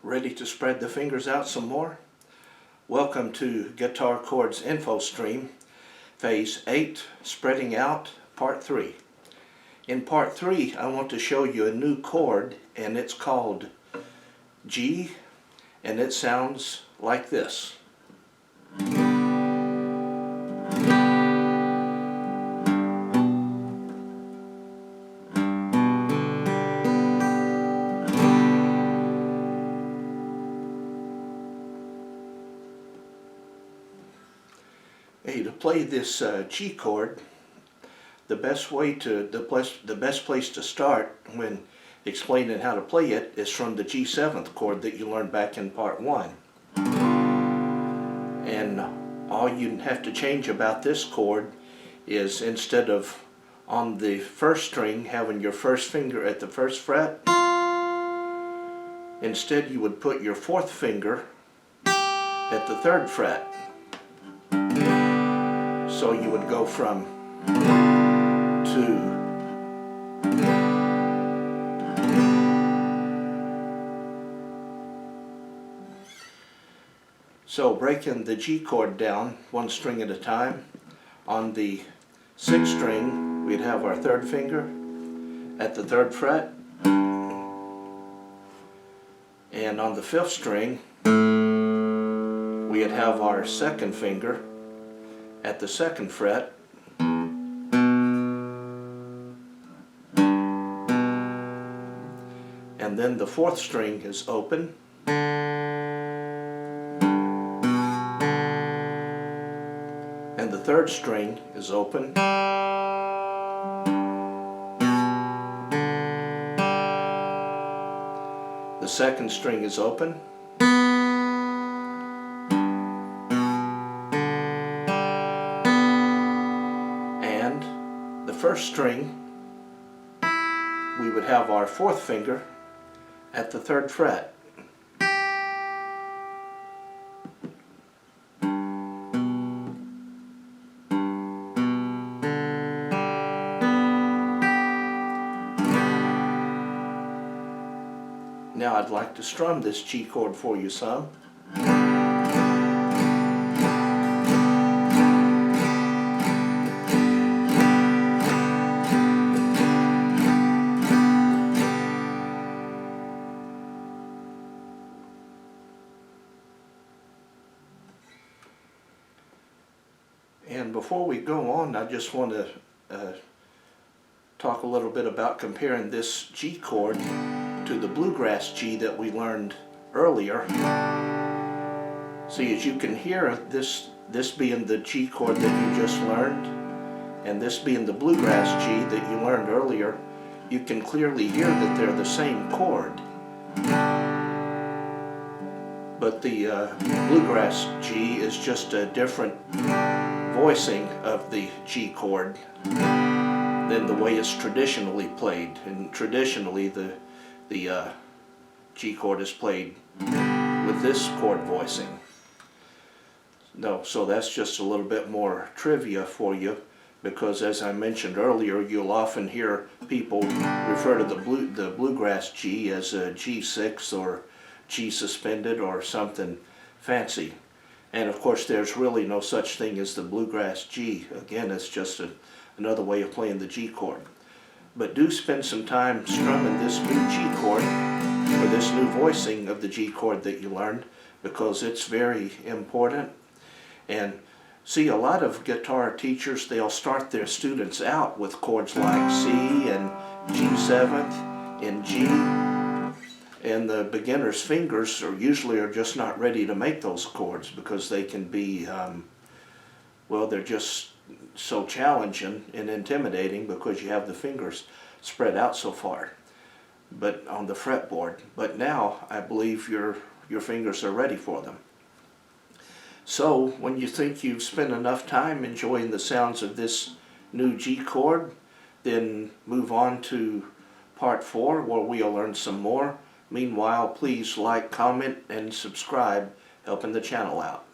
Ready to spread the fingers out some more? Welcome to Guitar Chords Info Stream, Phase 8, Spreading Out, Part 3. In Part 3, I want to show you a new chord, and it's called G, and it sounds like this. Hey, to play this G chord, the best place to start when explaining how to play it is from the G7th chord that you learned back in Part 1. And all you have to change about this chord is, instead of on the first string having your first finger at the first fret, instead you would put your fourth finger at the third fret. So you would go from to. So breaking the G chord down one string at a time, on the 6th string we'd have our third finger at the 3rd fret, and on the 5th string we'd have our 2nd finger at the 2nd fret, and then the 4th string is open, and the 3rd string is open, the 2nd string is open, the 1st string we would have our 4th finger at the 3rd fret. Now I'd like to strum this G chord for you some. And before we go on, I just want to talk a little bit about comparing this G chord to the bluegrass G that we learned earlier. See, as you can hear, this being the G chord that you just learned, and this being the bluegrass G that you learned earlier, you can clearly hear that they're the same chord. But the bluegrass G is just a different voicing of the G chord than the way it's traditionally played. And traditionally the G chord is played with this chord voicing. No, so that's just a little bit more trivia for you, because as I mentioned earlier, you'll often hear people refer to the bluegrass G as a G6 or G suspended or something fancy. And of course there's really no such thing as the bluegrass G. Again, it's just another way of playing the G chord. But do spend some time strumming this new G chord, or this new voicing of the G chord that you learned, because it's very important. And see, a lot of guitar teachers, they'll start their students out with chords like C and G7 and G. And the beginner's fingers usually are just not ready to make those chords, because they can be, well, they're just so challenging and intimidating because you have the fingers spread out so far, but on the fretboard. But now I believe your fingers are ready for them. So when you think you've spent enough time enjoying the sounds of this new G chord, then move on to Part 4, where we'll learn some more. Meanwhile, please like, comment, and subscribe, helping the channel out.